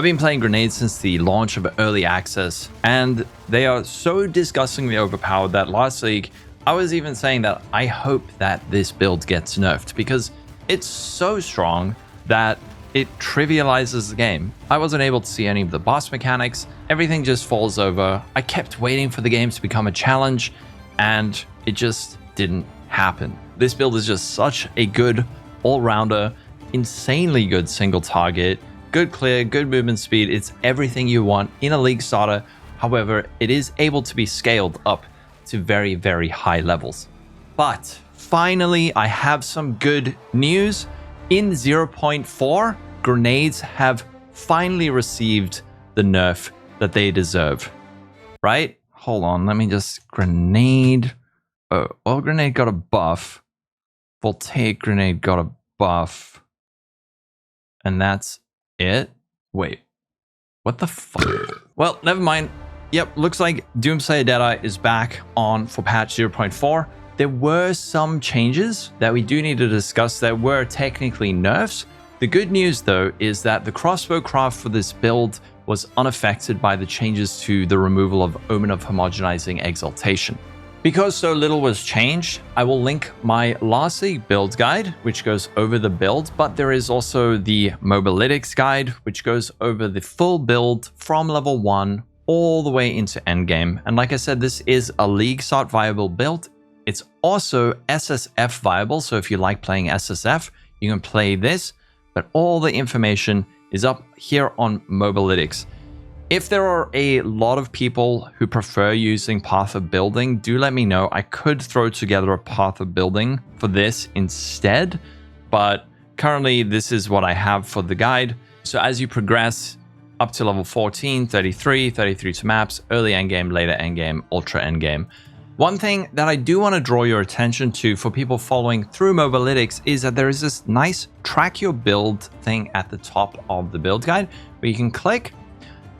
I've been playing grenades since the launch of early access, and they are so disgustingly overpowered that last league, I was even saying that I hope that this build gets nerfed because it's so strong that it trivializes the game. I wasn't able to see any of the boss mechanics. Everything just falls over. I kept waiting for the game to become a challenge, and it just didn't happen. This build is just such a good all-rounder, insanely good single target, good clear, good movement speed. It's everything you want in a league starter. However, it is able to be scaled up to very, very high levels. But finally, I have some good news. In 0.4, grenades have finally received the nerf that they deserve, right? Hold on, let me just grenade. Oh, well, grenade got a buff. Voltaic grenade got a buff. And that's it? Wait, what the fuck? Well, never mind. Yep, looks like Doomslayer Deadeye is back on for patch 0.4. There were some changes that we do need to discuss that were technically nerfs. The good news though is that the crossbow craft for this build was unaffected by the changes to the removal of Omen of Homogenizing Exaltation. Because so little was changed, I will link my last league build guide, which goes over the build, but there is also the Mobalytics guide, which goes over the full build from level 1 all the way into endgame. And like I said, this is a league start viable build. It's also SSF viable, so if you like playing SSF, you can play this, but all the information is up here on Mobalytics. If there are a lot of people who prefer using Path of Building, do let me know. I could throw together a Path of Building for this instead, but currently this is what I have for the guide. So as you progress up to level 14, 33, 32 maps, early endgame, later endgame, ultra endgame. One thing that I do want to draw your attention to for people following through Mobalytics is that there is this nice track your build thing at the top of the build guide where you can click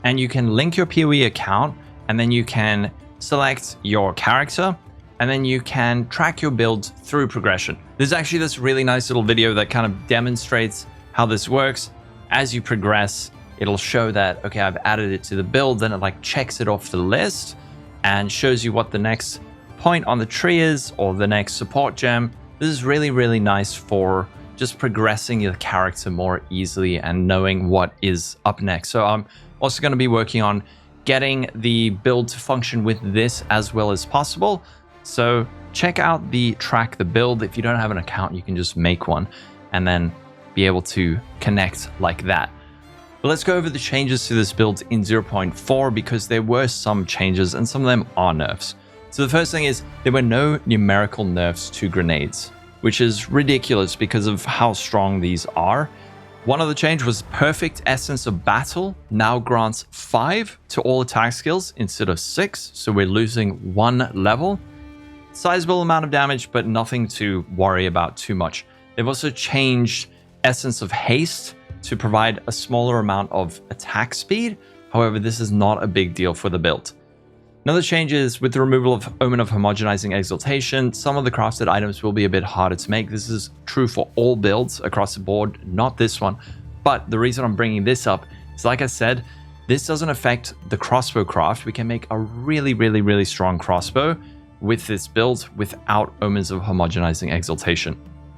and you can link your PoE account, and then you can select your character, and then you can track your build through progression. There's actually this really nice little video that kind of demonstrates how this works. As you progress, it'll show that, okay, I've added it to the build, then it like checks it off the list and shows you what the next point on the tree is or the next support gem. This is really, really nice for just progressing your character more easily and knowing what is up next. So I'm also going to be working on getting the build to function with this as well as possible. So check out the track the build. If you don't have an account, you can just make one and then be able to connect like that. But let's go over the changes to this build in 0.4 because there were some changes and some of them are nerfs. So the first thing is there were no numerical nerfs to grenades, which is ridiculous because of how strong these are. One of the change was Perfect Essence of Battle now grants 5 to all attack skills instead of 6, so we're losing 1 level. Sizable amount of damage, but nothing to worry about too much. They've also changed Essence of Haste to provide a smaller amount of attack speed. However, this is not a big deal for the build. Another change is with the removal of Omen of Homogenizing Exaltation, some of the crafted items will be a bit harder to make. This is true for all builds across the board, not this one. But the reason I'm bringing this up is, like I said, this doesn't affect the crossbow craft. We can make a really, really, really strong crossbow with this build without Omens of Homogenizing Exaltation.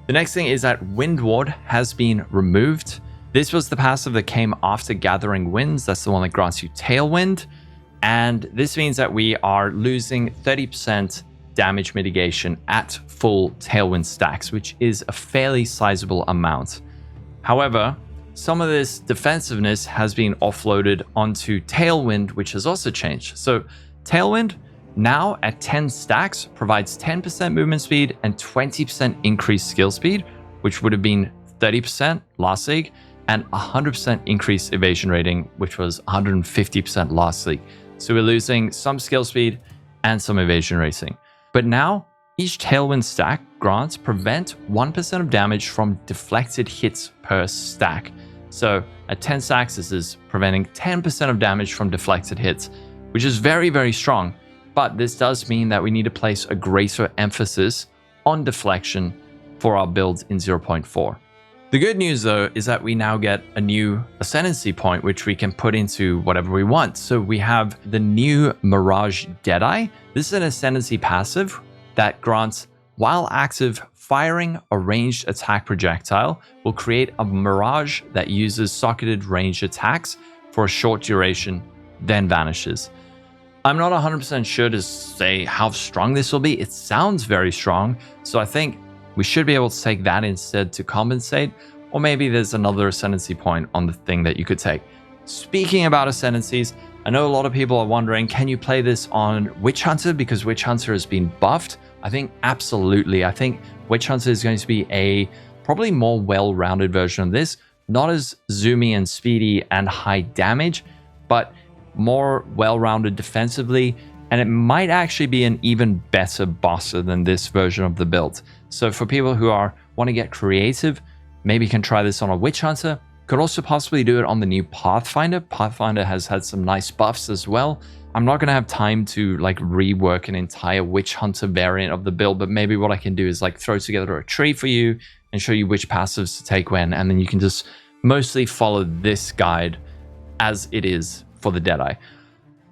The next thing is that Wind Ward has been removed. This was the passive that came after Gathering Winds. That's the one that grants you Tailwind. And this means that we are losing 30% damage mitigation at full Tailwind stacks, which is a fairly sizable amount. However, some of this defensiveness has been offloaded onto Tailwind, which has also changed. So Tailwind now at 10 stacks provides 10% movement speed and 20% increased skill speed, which would have been 30% last league, and 100% increased evasion rating, which was 150% last league. So we're losing some skill speed and some evasion rating. But now, each Tailwind stack grants prevent 1% of damage from deflected hits per stack. So at 10 stacks, this is preventing 10% of damage from deflected hits, which is very, very strong. But this does mean that we need to place a greater emphasis on deflection for our builds in 0.4. The good news though is that we now get a new ascendancy point which we can put into whatever we want. So we have the new Mirage Deadeye. This is an ascendancy passive that grants, while active, firing a ranged attack projectile will create a mirage that uses socketed ranged attacks for a short duration, then vanishes. I'm not 100% sure to say how strong this will be. It sounds very strong, so I think we should be able to take that instead to compensate, or maybe there's another ascendancy point on the thing that you could take. Speaking about ascendancies, I know a lot of people are wondering, can you play this on Witch Hunter because Witch Hunter has been buffed? I think absolutely. I think Witch Hunter is going to be a probably more well-rounded version of this, not as zoomy and speedy and high damage, but more well-rounded defensively, and it might actually be an even better bosser than this version of the build. So for people who want to get creative, maybe can try this on a Witch Hunter. Could also possibly do it on the new Pathfinder. Pathfinder has had some nice buffs as well. I'm not going to have time to like rework an entire Witch Hunter variant of the build, but maybe what I can do is like throw together a tree for you and show you which passives to take when, and then you can just mostly follow this guide as it is for the Deadeye.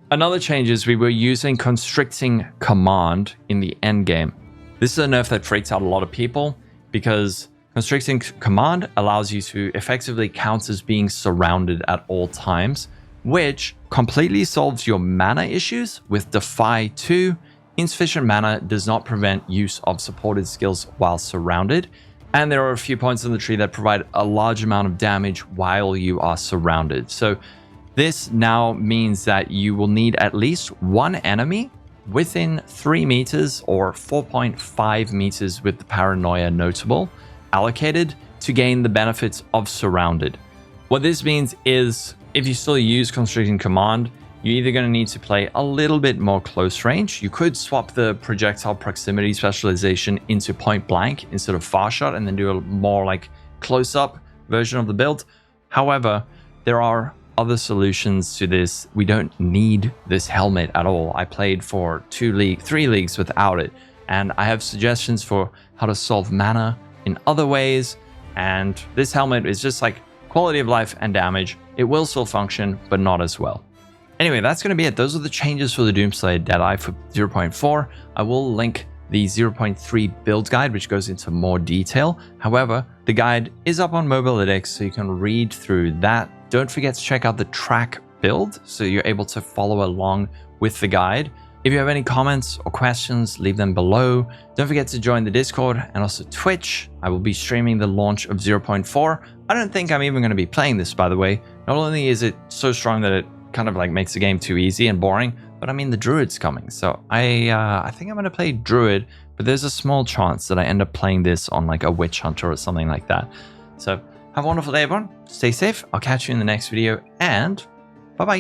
Another change is we were using Constricting Command in the end game. This is a nerf that freaks out a lot of people because Constricting Command allows you to effectively count as being surrounded at all times, which completely solves your mana issues with Defy 2. Insufficient mana does not prevent use of supported skills while surrounded, and there are a few points in the tree that provide a large amount of damage while you are surrounded. So this now means that you will need at least one enemy within 3 meters or 4.5 meters with the Paranoia Notable allocated to gain the benefits of surrounded. What this means is if you still use Constricting Command, you're either going to need to play a little bit more close range. You could swap the projectile proximity specialization into point blank instead of far shot and then do a more like close-up version of the build. However, there are other solutions to this. We don't need this helmet at all. I played for 3 leagues without it, and I have suggestions for how to solve mana in other ways, and this helmet is just like quality of life and damage. It will still function, but not as well. Anyway, that's going to be it. Those are the changes for the Doomslayer Deadeye for 0.4. I will link the 0.3 build guide, which goes into more detail. However, the guide is up on Mobalytics, so you can read through that. Don't forget to check out the track build, so you're able to follow along with the guide. If you have any comments or questions, leave them below. Don't forget to join the Discord and also Twitch. I will be streaming the launch of 0.4. I don't think I'm even going to be playing this, by the way. Not only is it so strong that it kind of like makes the game too easy and boring, but I mean the Druid's coming. So I think I'm going to play Druid, but there's a small chance that I end up playing this on like a Witch Hunter or something like that. So have a wonderful day, everyone. Stay safe. I'll catch you in the next video, and